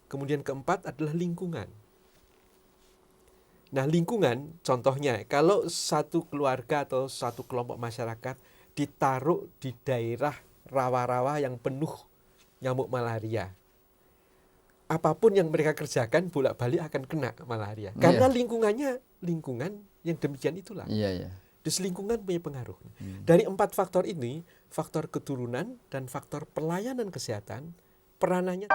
Kemudian keempat adalah lingkungan. Nah, lingkungan contohnya kalau satu keluarga atau satu kelompok masyarakat ditaruh di daerah rawa-rawa yang penuh nyamuk malaria, apapun yang mereka kerjakan bolak-balik akan kena malaria. Karena lingkungannya lingkungan yang demikian itulah. Terus lingkungan punya pengaruh. Dari 4 faktor ini, faktor keturunan dan faktor pelayanan kesehatan, peranannya.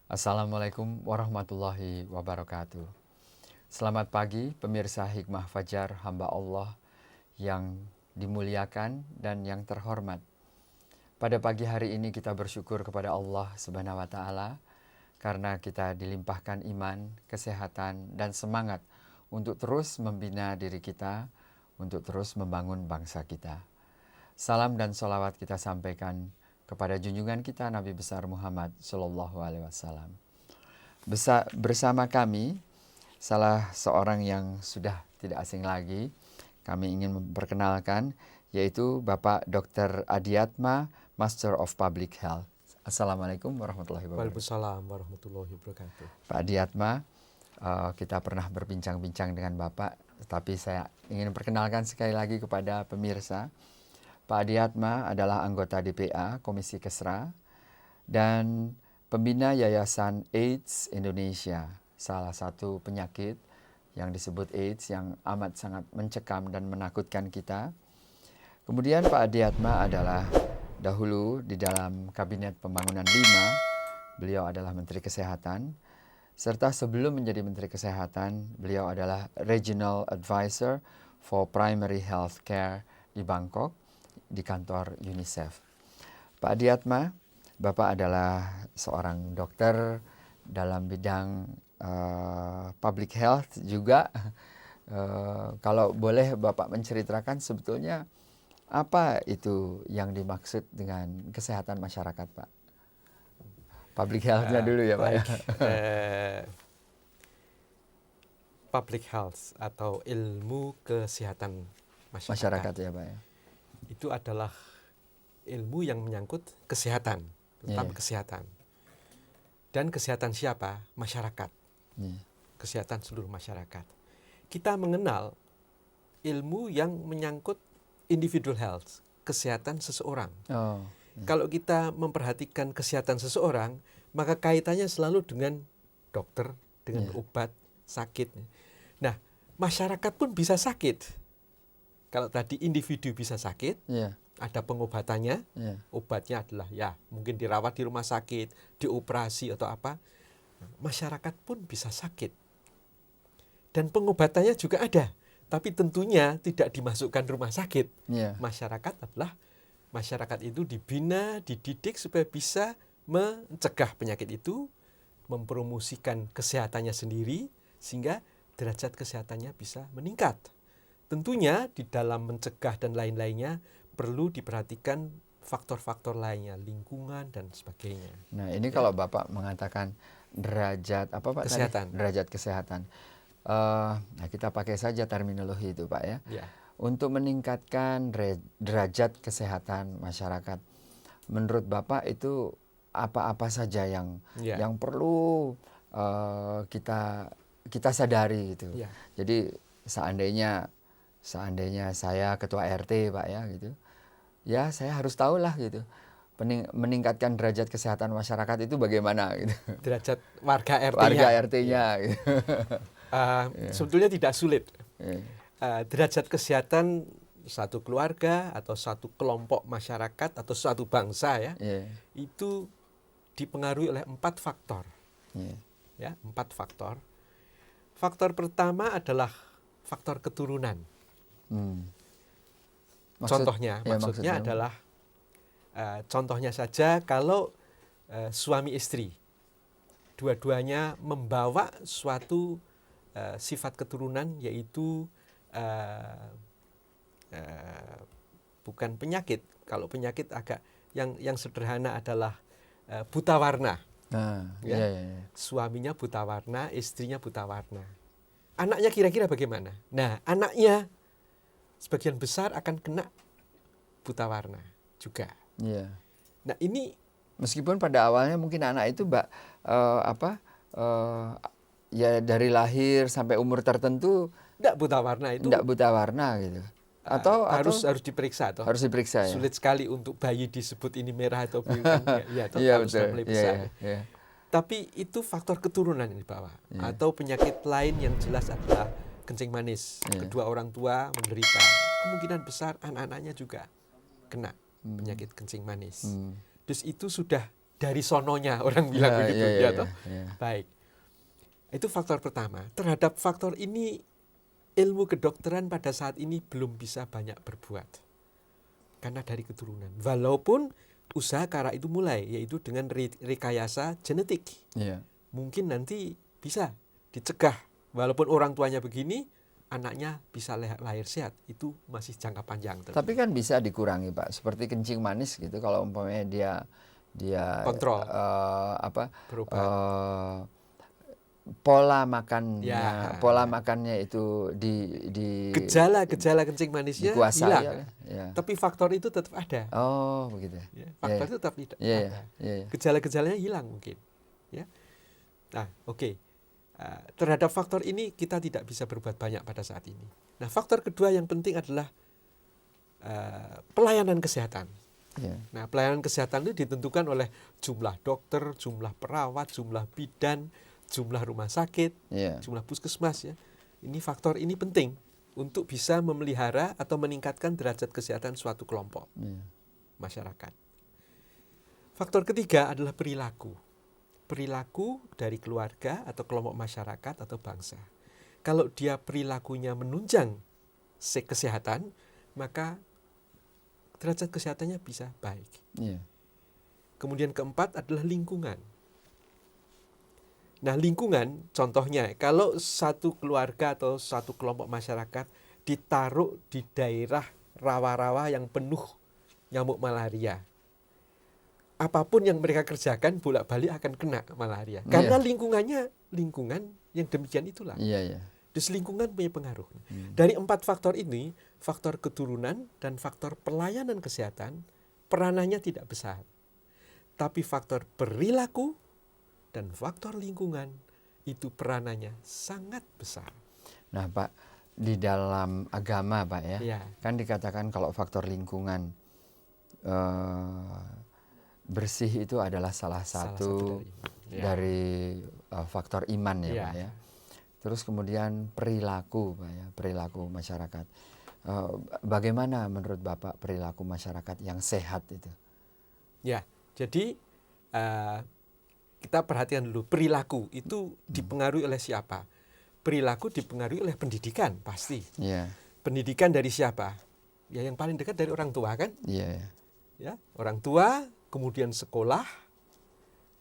Assalamualaikum warahmatullahi wabarakatuh. Selamat pagi pemirsa Hikmah Fajar hamba Allah yang dimuliakan dan yang terhormat. Pada pagi hari ini kita bersyukur kepada Allah Subhanahu wa taala karena kita dilimpahkan iman, kesehatan dan semangat untuk terus membina diri kita, untuk terus membangun bangsa kita. Salam dan sholawat kita sampaikan kepada junjungan kita Nabi besar Muhammad Sallallahu Alaihi Wasallam. Bersama kami salah seorang yang sudah tidak asing lagi, kami ingin memperkenalkan, yaitu Bapak Dr. Adiatma, Master of Public Health. Assalamualaikum warahmatullahi wabarakatuh. Waalaikumsalam warahmatullahi wabarakatuh. Pak Adiatma, kita pernah berbincang-bincang dengan Bapak, tapi saya ingin perkenalkan sekali lagi kepada pemirsa. Pak Adiatma adalah anggota DPA Komisi Kesra dan pembina Yayasan AIDS Indonesia, salah satu penyakit yang disebut AIDS yang amat sangat mencekam dan menakutkan kita. Kemudian Pak Adiatma adalah dahulu di dalam Kabinet Pembangunan 5, beliau adalah Menteri Kesehatan, serta sebelum menjadi Menteri Kesehatan, beliau adalah Regional Advisor for Primary Health Care di Bangkok, di kantor UNICEF. Pak Adiatma, Bapak adalah seorang dokter dalam bidang public health juga. Kalau boleh Bapak menceritakan sebetulnya apa itu yang dimaksud dengan kesehatan masyarakat, Pak? Public health-nya dulu ya, Pak. Public health atau ilmu kesehatan masyarakat Ya, Pak ya. Itu adalah ilmu yang menyangkut kesehatan, tentang kesehatan. Dan kesehatan siapa? Masyarakat. Kesehatan seluruh masyarakat. Kita mengenal ilmu yang menyangkut individual health, kesehatan seseorang. Kalau kita memperhatikan kesehatan seseorang, maka kaitannya selalu dengan dokter, dengan obat, sakit. Nah, masyarakat pun bisa sakit. Kalau tadi individu bisa sakit, ada pengobatannya, obatnya adalah mungkin dirawat di rumah sakit, dioperasi atau apa. Masyarakat pun bisa sakit. Dan pengobatannya juga ada, tapi tentunya tidak dimasukkan rumah sakit. Masyarakat itu dibina, dididik supaya bisa mencegah penyakit itu, mempromosikan kesehatannya sendiri, sehingga derajat kesehatannya bisa meningkat. Tentunya di dalam mencegah dan lain-lainnya perlu diperhatikan faktor-faktor lainnya, lingkungan dan sebagainya. Nah, ini kalau Bapak mengatakan derajat apa Pak? Kesehatan. Tadi? Derajat kesehatan. Nah, kita pakai saja terminologi itu Pak ya. Untuk meningkatkan derajat kesehatan masyarakat, menurut Bapak itu apa-apa saja yang perlu kita sadari gitu. Jadi seandainya saya ketua RT Pak ya gitu, ya saya harus tahu lah gitu, meningkatkan derajat kesehatan masyarakat itu bagaimana gitu. Derajat warga RT-nya gitu. Sebetulnya tidak sulit. Derajat kesehatan satu keluarga atau satu kelompok masyarakat atau suatu bangsa itu dipengaruhi oleh 4 faktor. 4 faktor. Faktor pertama adalah faktor keturunan. Maksudnya adalah contohnya saja kalau suami istri dua-duanya membawa suatu sifat keturunan, yaitu bukan penyakit. Kalau penyakit agak yang sederhana adalah buta warna. Suaminya buta warna, istrinya buta warna. Anaknya kira-kira bagaimana? Nah, anaknya sebagian besar akan kena buta warna juga. Iya. Nah ini Meskipun pada awalnya mungkin anak itu ya dari lahir sampai umur tertentu tidak buta warna itu tidak buta warna gitu. Atau harus diperiksa toh. harus diperiksa ya. Sulit sekali untuk bayi disebut ini merah atau biru kan ya toh, Iya, kalau sudah betul. mulai Iya, besar. iya. Tapi itu faktor keturunan yang dibawa Iya. atau penyakit lain yang jelas adalah kencing manis. Iya. Kedua orang tua menderita. Kemungkinan besar anak-anaknya juga kena penyakit kencing manis. Terus itu sudah dari sononya orang bilang begitu ya toh. Baik. Itu faktor pertama. Terhadap faktor ini ilmu kedokteran pada saat ini belum bisa banyak berbuat. Karena dari keturunan. Walaupun usaha ke arah itu mulai, yaitu dengan rekayasa genetik. Iya. Mungkin nanti bisa dicegah. Walaupun orang tuanya begini, anaknya bisa lahir sehat. Itu masih jangka panjang. Tapi kan bisa dikurangi, Pak. Seperti kencing manis gitu. Kalau umpamanya dia kontrol, pola makannya itu di gejala kencing manisnya hilang. Ya. Tapi faktor itu tetap ada. Oh, begitu. Ya, faktor itu tetap ada. Ya. Gejala-gejalanya hilang mungkin. Ya. Nah, oke. Terhadap faktor ini kita tidak bisa berbuat banyak pada saat ini. Nah, faktor kedua yang penting adalah pelayanan kesehatan. Yeah. Nah, pelayanan kesehatan itu ditentukan oleh jumlah dokter, jumlah perawat, jumlah bidan, jumlah rumah sakit, jumlah puskesmas ya. Ini faktor ini penting untuk bisa memelihara atau meningkatkan derajat kesehatan suatu kelompok masyarakat. Faktor ketiga adalah perilaku. Perilaku dari keluarga atau kelompok masyarakat atau bangsa. Kalau dia perilakunya menunjang kesehatan, maka derajat kesehatannya bisa baik. Kemudian keempat adalah lingkungan. Nah, lingkungan contohnya, kalau satu keluarga atau satu kelompok masyarakat ditaruh di daerah rawa-rawa yang penuh nyamuk malaria, apapun yang mereka kerjakan bolak-balik akan kena malaria. Karena lingkungannya lingkungan yang demikian itulah. Terus lingkungan punya pengaruh. Dari 4 faktor ini, faktor keturunan dan faktor pelayanan kesehatan, peranannya tidak besar. Tapi faktor perilaku dan faktor lingkungan, itu peranannya sangat besar. Nah, Pak, di dalam agama, Pak ya, kan dikatakan kalau faktor lingkungan bersih itu adalah salah satu dari faktor iman ya, Pak ya. Terus kemudian perilaku, Pak ya, perilaku masyarakat. Bagaimana menurut Bapak perilaku masyarakat yang sehat itu? Ya, jadi kita perhatikan dulu, perilaku itu dipengaruhi oleh siapa? Perilaku dipengaruhi oleh pendidikan, pasti. Pendidikan dari siapa? Ya yang paling dekat dari orang tua kan? Ya, orang tua, kemudian sekolah,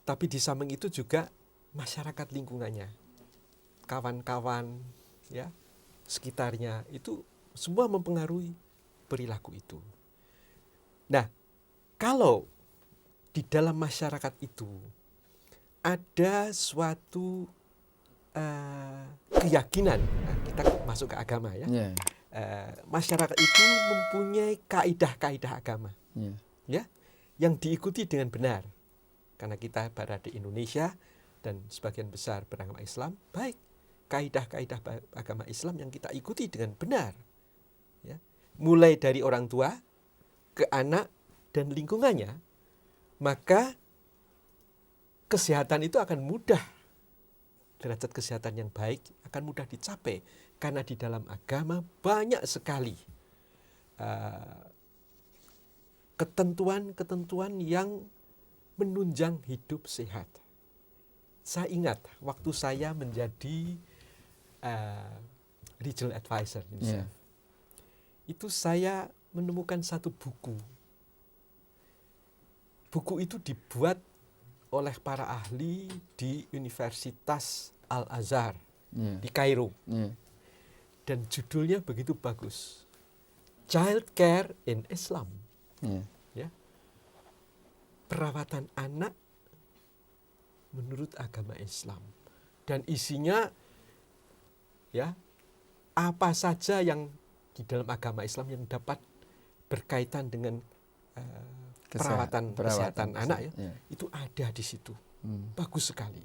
tapi di samping itu juga masyarakat lingkungannya. Kawan-kawan, ya, sekitarnya, itu semua mempengaruhi perilaku itu. Nah, kalau di dalam masyarakat itu ada suatu keyakinan, nah kita masuk ke agama ya, masyarakat itu mempunyai kaidah-kaidah agama, ya, yang diikuti dengan benar. Karena kita berada di Indonesia dan sebagian besar beragama Islam, baik kaidah-kaidah agama Islam yang kita ikuti dengan benar, ya, mulai dari orang tua ke anak dan lingkungannya, maka kesehatan itu akan mudah, derajat kesehatan yang baik akan mudah dicapai, karena di dalam agama banyak sekali ketentuan-ketentuan yang menunjang hidup sehat. Saya ingat waktu saya menjadi regional advisor UNICEF, itu saya menemukan satu buku. Buku itu dibuat oleh para ahli di Universitas Al-Azhar di Kairo. Dan judulnya begitu bagus. Child Care in Islam. Ya. Perawatan anak menurut agama Islam. Dan isinya, ya, apa saja yang di dalam agama Islam yang dapat berkaitan dengan perawatan kesehatan anak ya, itu ada di situ. Bagus sekali.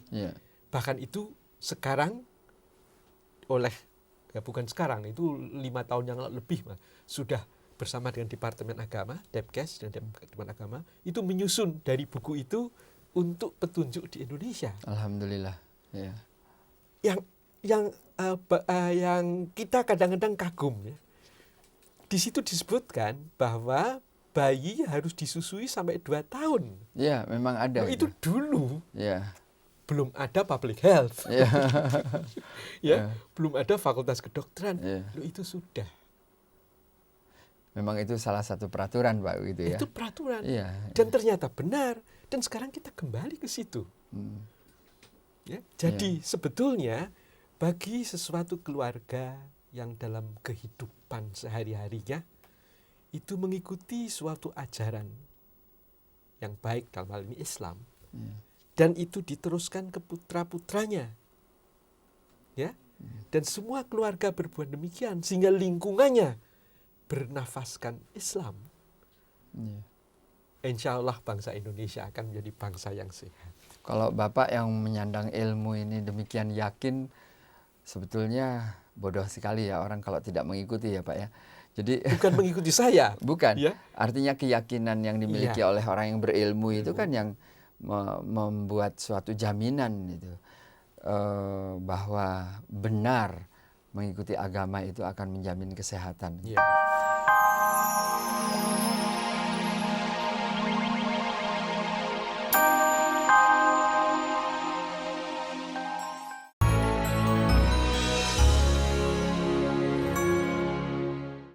Bahkan itu sekarang bukan sekarang, itu 5 tahun yang lebih sudah bersama dengan Departemen Agama, Depkes dan Departemen Agama itu menyusun dari buku itu untuk petunjuk di Indonesia. Alhamdulillah. Yang kita kadang-kadang kagum ya. Di situ disebutkan bahwa bayi harus disusui sampai 2 tahun. Iya, memang ada. Itu dulu. Iya. Belum ada public health. Belum ada fakultas kedokteran. Itu sudah. Memang itu salah satu peraturan, Pak, gitu ya. Itu peraturan. Dan ternyata benar. Dan sekarang kita kembali ke situ. Jadi sebetulnya bagi sesuatu keluarga yang dalam kehidupan sehari-harinya itu mengikuti suatu ajaran yang baik, dalam hal ini Islam, dan itu diteruskan ke putra-putranya, dan semua keluarga berbuat demikian sehingga lingkungannya bernafaskan Islam. Insya Allah bangsa Indonesia akan menjadi bangsa yang sehat. Kalau Bapak yang menyandang ilmu ini demikian yakin, sebetulnya bodoh sekali ya orang kalau tidak mengikuti ya Pak ya. Jadi bukan mengikuti saya. Bukan. Artinya keyakinan yang dimiliki oleh orang yang berilmu itu kan yang membuat suatu jaminan itu bahwa benar mengikuti agama itu akan menjamin kesehatan.